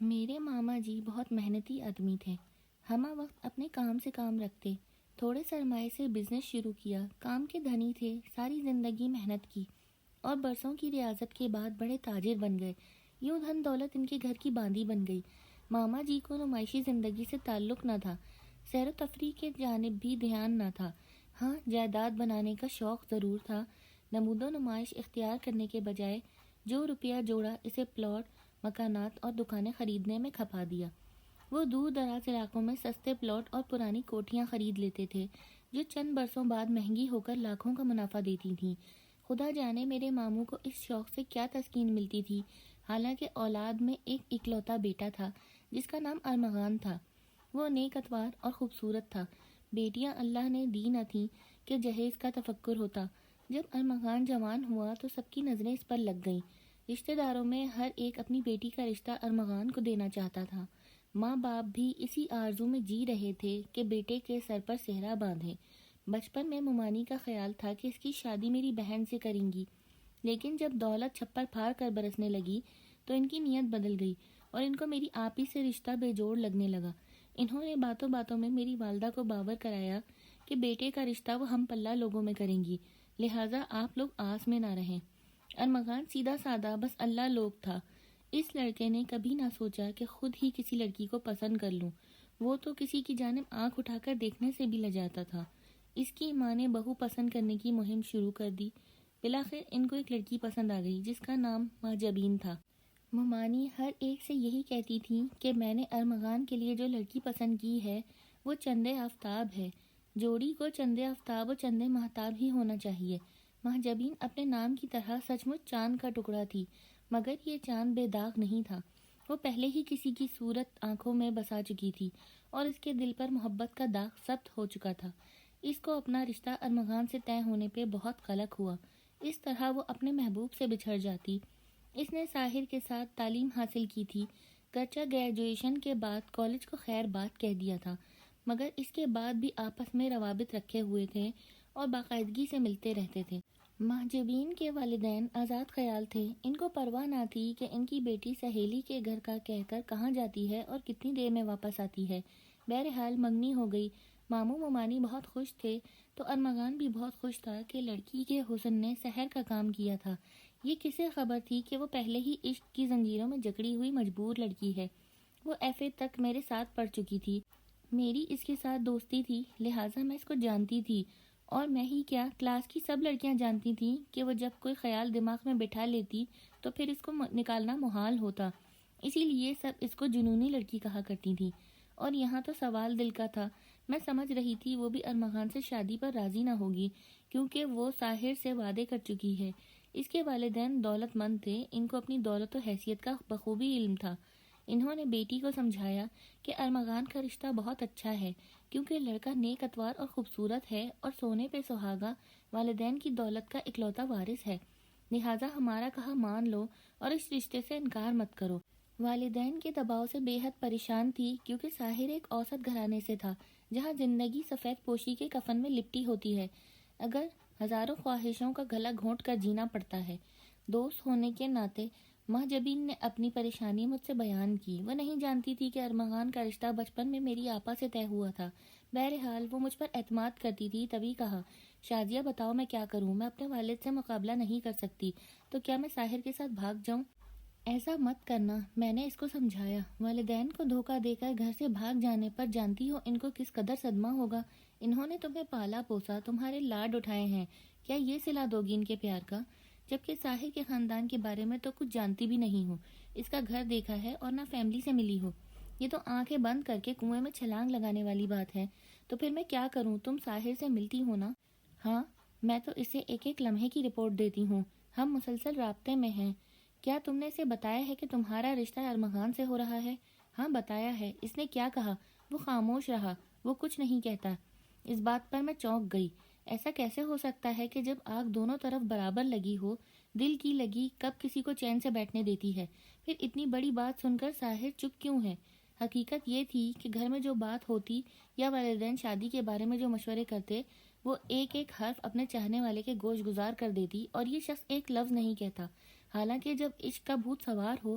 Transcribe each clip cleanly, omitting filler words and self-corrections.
میرے ماما جی بہت محنتی آدمی تھے۔ ہمہ وقت اپنے کام سے کام رکھتے، تھوڑے سرمائے سے بزنس شروع کیا، کام کے دھنی تھے، ساری زندگی محنت کی اور برسوں کی ریاضت کے بعد بڑے تاجر بن گئے۔ یوں دھن دولت ان کے گھر کی باندھی بن گئی۔ ماما جی کو نمائشی زندگی سے تعلق نہ تھا، سیر و تفریح کے جانب بھی دھیان نہ تھا۔ ہاں، جائیداد بنانے کا شوق ضرور تھا۔ نمود و نمائش اختیار کرنے کے بجائے جو روپیہ جوڑا اسے پلاٹ، مکانات اور دکانیں خریدنے میں کھپا دیا۔ وہ دور دراز علاقوں میں سستے پلاٹ اور پرانی کوٹھیاں خرید لیتے تھے جو چند برسوں بعد مہنگی ہو کر لاکھوں کا منافع دیتی تھیں۔ خدا جانے میرے ماموں کو اس شوق سے کیا تسکین ملتی تھی، حالانکہ اولاد میں ایک اکلوتا بیٹا تھا جس کا نام ارمغان تھا۔ وہ نیک اتوار اور خوبصورت تھا۔ بیٹیاں اللہ نے دی نہ تھیں کہ جہیز کا تفکر ہوتا۔ جب ارمغان جوان ہوا تو سب کی نظریں اس پر لگ گئیں۔ رشتہ داروں میں ہر ایک اپنی بیٹی کا رشتہ ارمغان کو دینا چاہتا تھا۔ ماں باپ بھی اسی آرزو میں جی رہے تھے کہ بیٹے کے سر پر صحرا باندھیں۔ بچپن میں ممانی کا خیال تھا کہ اس کی شادی میری بہن سے کریں گی، لیکن جب دولت چھپر پھاڑ کر برسنے لگی تو ان کی نیت بدل گئی اور ان کو میری آپ ہی سے رشتہ بے جوڑ لگنے لگا۔ انہوں نے باتوں باتوں میں میری والدہ کو باور کرایا کہ بیٹے کا رشتہ وہ ہم پلہ لوگوں میں کریں گی، لہٰذا آپ لوگ آس میں نہ رہیں۔ ارمغان سیدھا سادہ بس اللہ لوگ تھا۔ اس لڑکے نے کبھی نہ سوچا کہ خود ہی کسی لڑکی کو پسند کر لوں۔ وہ تو کسی کی جانب آنکھ اٹھا کر دیکھنے سے بھی لجاتا تھا۔ اس کی ماں نے بہو پسند کرنے کی مہم شروع کر دی۔ بلاخر ان کو ایک لڑکی پسند آ گئی جس کا نام مہجبین تھا۔ ممانی ہر ایک سے یہی کہتی تھی کہ میں نے ارمغان کے لیے جو لڑکی پسند کی ہے وہ چندے آفتاب ہے۔ جوڑی کو چندے آفتاب و چندے مہتاب ہی ہونا چاہیے۔ مہجبین اپنے نام کی طرح سچ مچ چاند کا ٹکڑا تھی، مگر یہ چاند بے داغ نہیں تھا۔ وہ پہلے ہی کسی کی صورت آنکھوں میں بسا چکی تھی اور اس کے دل پر محبت کا داغ ثبت ہو چکا تھا۔ اس کو اپنا رشتہ ارمغان سے طے ہونے پہ بہت قلق ہوا۔ اس طرح وہ اپنے محبوب سے بچھڑ جاتی۔ اس نے ساحر کے ساتھ تعلیم حاصل کی تھی، گرچہ گریجویشن کے بعد کالج کو خیر بات کہہ دیا تھا، مگر اس کے بعد بھی آپس میں روابط رکھے ہوئے تھے اور باقاعدگی سے ملتے رہتے تھے۔ مہجبین کے والدین آزاد خیال تھے۔ ان کو پرواہ نہ تھی کہ ان کی بیٹی سہیلی کے گھر کا کہہ کر کہاں جاتی ہے اور کتنی دیر میں واپس آتی ہے۔ بہرحال منگنی ہو گئی۔ ماموں ممانی بہت خوش تھے تو ارمغان بھی بہت خوش تھا کہ لڑکی کے حسن نے سحر کا کام کیا تھا۔ یہ کسے خبر تھی کہ وہ پہلے ہی عشق کی زنجیروں میں جکڑی ہوئی مجبور لڑکی ہے۔ وہ ایف اے تک میرے ساتھ پڑھ چکی تھی، میری اس کے ساتھ دوستی تھی، لہٰذا میں اس کو جانتی تھی، اور میں ہی کیا کلاس کی سب لڑکیاں جانتی تھیں کہ وہ جب کوئی خیال دماغ میں بٹھا لیتی تو پھر اس کو نکالنا محال ہوتا۔ اسی لیے سب اس کو جنونی لڑکی کہا کرتی تھی۔ اور یہاں تو سوال دل کا تھا۔ میں سمجھ رہی تھی وہ بھی ارمغان سے شادی پر راضی نہ ہوگی، کیونکہ وہ ساحر سے وعدے کر چکی ہے۔ اس کے والدین دولت مند تھے، ان کو اپنی دولت و حیثیت کا بخوبی علم تھا۔ انہوں نے بیٹی کو سمجھایا کہ ارمغان کا رشتہ بہت اچھا ہے، کیونکہ لڑکا نیک اتوار اور خوبصورت ہے اور سونے پہ سہاگا، والدین کی دولت کا اکلوتا وارث ہے، لہٰذا ہمارا کہا مان لو اور اس رشتے سے انکار مت کرو۔ والدین کے دباؤ سے بے حد پریشان تھی، کیونکہ ساحر ایک اوسط گھرانے سے تھا جہاں زندگی سفید پوشی کے کفن میں لپٹی ہوتی ہے، اگر ہزاروں خواہشوں کا گلا گھونٹ کر جینا پڑتا ہے۔ دوست ہونے کے ناطے مہجبین نے اپنی پریشانی مجھ سے بیان کی۔ وہ نہیں جانتی تھی کہ ارمغان کا رشتہ بچپن میں میری آپا سے طے ہوا تھا۔ بہرحال وہ مجھ پر اعتماد کرتی تھی، تبھی کہا، شازیہ بتاؤ میں کیا کروں؟ میں اپنے والد سے مقابلہ نہیں کر سکتی، تو کیا میں ساحر کے ساتھ بھاگ جاؤں؟ ایسا مت کرنا، میں نے اس کو سمجھایا۔ والدین کو دھوکہ دے کر گھر سے بھاگ جانے پر جانتی ہو ان کو کس قدر صدمہ ہوگا۔ انہوں نے تمہیں پالا پوسا، تمہارے لاڈ اٹھائے ہیں، کیا یہ صلہ دو گی ان کے پیار کا؟ جبکہ ساحر کے خاندان کے بارے میں تو کچھ جانتی بھی نہیں ہو، اس کا گھر دیکھا ہے اور نہ فیملی سے ملی ہو۔ یہ تو آنکھیں بند کر کے کنویں میں چھلانگ لگانے والی بات ہے۔ تو پھر میں کیا کروں؟ تم ساحر سے ملتی ہو نا؟ ہاں، میں تو اسے ایک ایک لمحے کی رپورٹ دیتی ہوں، ہم مسلسل رابطے میں ہیں۔ کیا تم نے اسے بتایا ہے کہ تمہارا رشتہ ارمغان سے ہو رہا ہے؟ ہاں بتایا ہے۔ اس نے کیا کہا؟ وہ خاموش رہا، وہ کچھ نہیں کہتا۔ اس بات پر میں چونک گئی۔ ایسا کیسے ہو سکتا ہے کہ جب آگ دونوں طرف برابر لگی ہو، دل کی لگی کب کسی کو چین سے بیٹھنے دیتی ہے؟ پھر اتنی بڑی بات سن کر ساحر چپ کیوں ہے؟ حقیقت یہ تھی کہ گھر میں جو بات ہوتی یا والدین شادی کے بارے میں جو مشورے کرتے، وہ ایک ایک حرف اپنے چاہنے والے کے گوش گزار کر دیتی اور یہ شخص ایک لفظ نہیں کہتا۔ حالانکہ جب عشق کا بھوت سوار ہو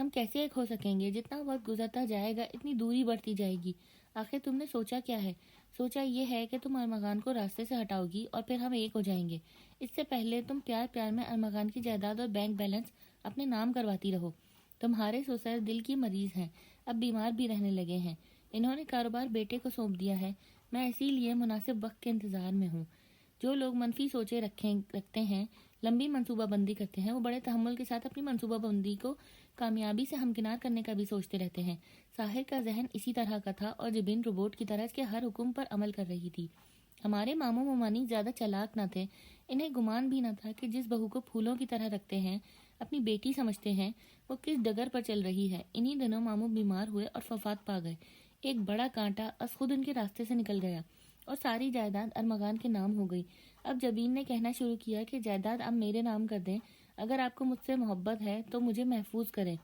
ہم کیسے ایک ہو سکیں گے؟ جتنا وقت گزرتا جائے گا اتنی دوری بڑھتی جائے گی۔ آخر تم نے سوچا کیا ہے؟ سوچا یہ ہے کہ تم ارمغان کو راستے سے ہٹاؤ گی اور پھر ہم ایک ہو جائیں گے۔ اس سے پہلے تم پیار پیار میں ارمغان کی جائیداد اور بینک بیلنس اپنے نام کرواتی رہو۔ تمہارے سسر دل کی مریض ہیں، اب بیمار بھی رہنے لگے ہیں۔ انہوں نے کاروبار بیٹے کو سونپ دیا ہے۔ میں اسی لیے مناسب وقت کے انتظار میں ہوں۔ جو لوگ منفی سوچیں رکھتے ہیں، لمبی منصوبہ بندی کرتے ہیں، وہ بڑے تحمل کے ساتھ اپنی منصوبہ بندی کو کامیابی سے ہمکنار کرنے کا بھی سوچتے رہتے ہیں۔ ساحر کا ذہن اسی طرح کا تھا اور جبین روبوٹ کی طرح اس کے ہر حکم پر عمل کر رہی تھی۔ ہمارے ماموں ممانی زیادہ چالاک نہ تھے۔ انہیں گمان بھی نہ تھا کہ جس بہو کو پھولوں کی طرح رکھتے ہیں، اپنی بیٹی سمجھتے ہیں، وہ کس ڈگر پر چل رہی ہے۔ انہی دنوں ماموں بیمار ہوئے اور وفات پا گئے۔ ایک بڑا کانٹا از خود ان کے راستے سے نکل گیا اور ساری جائیداد ارمغان کے نام ہو گئی۔ اب جبین نے کہنا شروع کیا کہ جائیداد اب میرے نام کر دیں، اگر آپ کو مجھ سے محبت ہے تو مجھے محفوظ کریں۔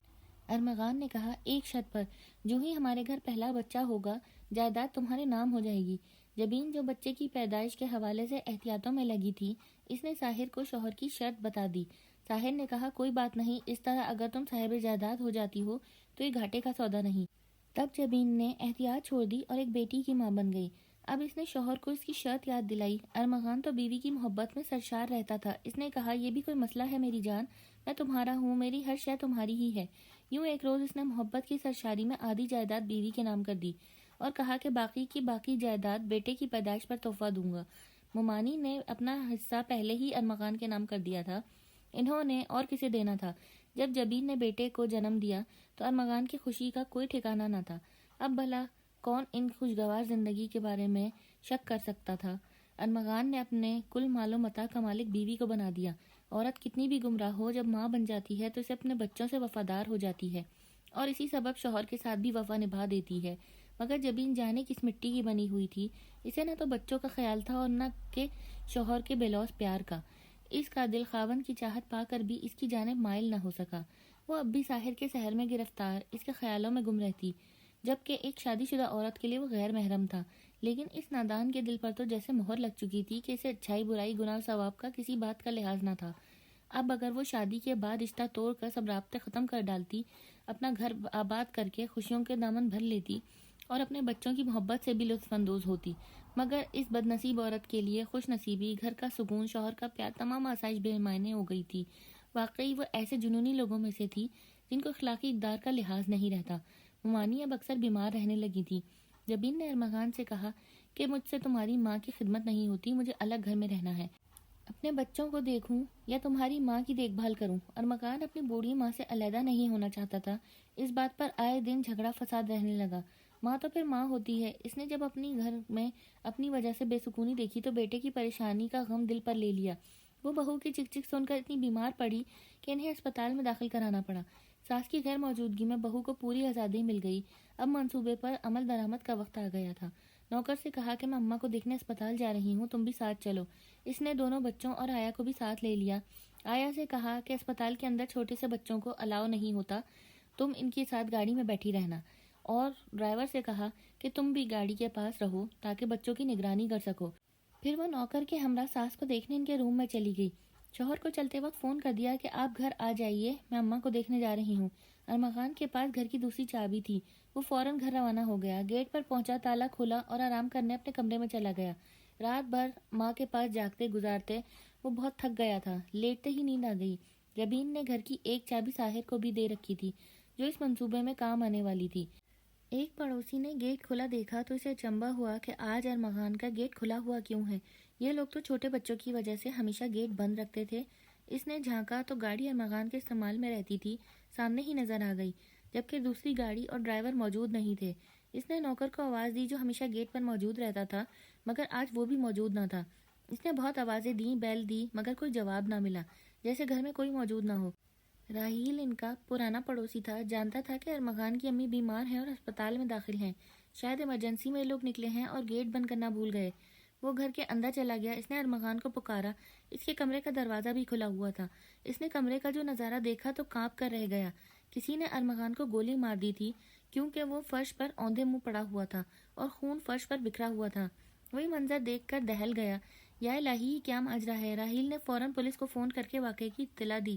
ارمغان نے کہا، ایک شرط پر، جو ہی ہمارے گھر پہلا بچہ ہوگا جائیداد تمہارے نام ہو جائے گی۔ جبین جو بچے کی پیدائش کے حوالے سے احتیاطوں میں لگی تھی، اس نے ساحر کو شوہر کی شرط بتا دی۔ ساحر نے کہا، کوئی بات نہیں، اس طرح اگر تم صاحب جائیداد ہو جاتی ہو تو یہ گھاٹے کا سودا نہیں۔ تب جبین نے احتیاط چھوڑ دی اور ایک بیٹی کی ماں بن گئی۔ اب اس نے شوہر کو اس کی شرط یاد دلائی۔ ارمغان تو بیوی کی محبت میں سرشار رہتا تھا۔ اس نے کہا، یہ بھی کوئی مسئلہ ہے میری جان، میں تمہارا ہوں، میری ہر شے تمہاری ہی ہے۔ یوں ایک روز اس نے محبت کی سرشاری میں آدھی جائیداد بیوی کے نام کر دی اور کہا کہ باقی کی باقی جائیداد بیٹے کی پیدائش پر تحفہ دوں گا۔ ممانی نے اپنا حصہ پہلے ہی ارمغان کے نام کر دیا تھا، انہوں نے اور کسے دینا تھا۔ جب جبین نے بیٹے کو جنم دیا تو ارمغان کی خوشی کا کوئی ٹھکانہ نہ تھا۔ اب بھلا کون ان خوشگوار زندگی کے بارے میں شک کر سکتا تھا؟ ارمغان نے اپنے کل مال و متاع کا مالک بیوی کو بنا دیا۔ عورت کتنی بھی گمراہ ہو، جب ماں بن جاتی ہے تو اسے اپنے بچوں سے وفادار ہو جاتی ہے اور اسی سبب شوہر کے ساتھ بھی وفا نبھا دیتی ہے۔ مگر جبین جانے کس مٹی کی بنی ہوئی تھی، اسے نہ تو بچوں کا خیال تھا اور نہ کہ شوہر کے بے لوث پیار کا۔ اس کا دل خاوند کی چاہت پا کر بھی اس کی جانب مائل نہ ہو سکا۔ وہ اب بھی ساحر کے سحر میں گرفتار، اس کے خیالوں میں گم رہتی، جبکہ ایک شادی شدہ عورت کے لیے وہ غیر محرم تھا۔ لیکن اس نادان کے دل پر تو جیسے مہر لگ چکی تھی کہ اسے اچھائی برائی گناہ ثواب کا کسی بات کا لحاظ نہ تھا۔ اب اگر وہ شادی کے بعد رشتہ توڑ کر سب رابطے ختم کر ڈالتی، اپنا گھر آباد کر کے خوشیوں کے دامن بھر لیتی اور اپنے بچوں کی محبت سے بھی لطف اندوز ہوتی، مگر اس بد نصیب عورت کے لیے خوش نصیبی، گھر کا سکون، شوہر کا پیار، تمام آسائش بے معنی ہو گئی تھی۔ واقعی وہ ایسے جنونی لوگوں میں سے تھی جن کو اخلاقی اقدار کا لحاظ نہیں رہتا۔ ممانی اب اکثر بیمار رہنے لگی تھی۔ جبین نے ارمغان سے کہا کہ مجھ سے تمہاری ماں کی خدمت نہیں ہوتی، مجھے الگ گھر میں رہنا ہے۔ اپنے بچوں کو دیکھوں یا تمہاری ماں کی دیکھ بھال کروں؟ ارمغان اپنی بوڑھی ماں سے علیحدہ نہیں ہونا چاہتا تھا۔ اس بات پر آئے دن جھگڑا فساد رہنے لگا۔ ماں تو پھر ماں ہوتی ہے۔ اس نے جب اپنی گھر میں اپنی وجہ سے بے سکونی دیکھی تو بیٹے کی پریشانی کا غم دل پر لے لیا۔ وہ بہو کی چک چک سن کر اتنی بیمار پڑی کہ انہیں اسپتال میں داخل کرانا پڑا۔ ساس کی غیر موجودگی میں بہو کو پوری آزادی مل گئی۔ اب منصوبے پر عمل درآمد کا وقت آ گیا تھا۔ نوکر سے کہا کہ میں اماں کو دیکھنے اسپتال جا رہی ہوں، تم بھی ساتھ چلو۔ اس نے دونوں بچوں اور آیا کو بھی ساتھ لے لیا۔ آیا سے کہا کہ اسپتال کے اندر چھوٹے سے بچوں کو الاؤ نہیں ہوتا، تم ان کے ساتھ گاڑی میں بیٹھی رہنا، اور ڈرائیور سے کہا کہ تم بھی گاڑی کے پاس رہو تاکہ بچوں کی نگرانی کر سکو۔ پھر وہ نوکر کے ہمراہ ساس کو دیکھنے ان کے روم میں چلی گئی۔ شوہر کو چلتے وقت فون کر دیا کہ آپ گھر آ جائیے، میں اماں کو دیکھنے جا رہی ہوں۔ ارمغان کے پاس گھر کی دوسری چابی تھی۔ وہ فوراً گھر روانہ ہو گیا، گیٹ پر پہنچا، تالا کھولا اور آرام کرنے اپنے کمرے میں چلا گیا۔ رات بھر ماں کے پاس جاگتے گزارتے وہ بہت تھک گیا تھا، لیٹتے ہی نیند آ گئی۔ جبین نے گھر کی ایک چابی ساحر کو بھی دے رکھی تھی جو اس منصوبے میں کام آنے والی تھی۔ ایک پڑوسی نے گیٹ کھلا دیکھا تو اسے اچنبھا ہوا کہ آج ارمغان کا گیٹ کھلا ہوا کیوں ہے؟ یہ لوگ تو چھوٹے بچوں کی وجہ سے ہمیشہ گیٹ بند رکھتے تھے۔ اس نے جھانکا تو گاڑی ارمغان کے استعمال میں رہتی تھی سامنے ہی نظر آ گئی، جبکہ دوسری گاڑی اور ڈرائیور موجود نہیں تھے۔ اس نے نوکر کو آواز دی جو ہمیشہ گیٹ پر موجود رہتا تھا، مگر آج وہ بھی موجود نہ تھا۔ اس نے بہت آوازیں دیں، بیل دی، مگر کوئی جواب نہ ملا، جیسے گھر میں کوئی موجود نہ ہو۔ راحیل ان کا پرانا پڑوسی تھا، جانتا تھا کہ ارمغان کی امی بیمار ہیں اور ہسپتال میں داخل ہیں، شاید ایمرجنسی میں لوگ نکلے ہیں اور گیٹ بند کرنا بھول گئے۔ وہ گھر کے اندر چلا گیا۔ اس نے ارمغان کو پکارا۔ اس کے کمرے کا دروازہ بھی کھلا ہوا تھا۔ اس نے کمرے کا جو نظارہ دیکھا تو کانپ کر رہ گیا۔ کسی نے ارمغان کو گولی مار دی تھی، کیونکہ وہ فرش پر اوندھے منہ پڑا ہوا تھا اور خون فرش پر بکھرا ہوا تھا۔ وہی منظر دیکھ کر دہل گیا۔ یا الہی، کیا ماجرا ہے؟ راحیل نے فوراً پولیس کو فون کر کے واقعے کی اطلاع دی،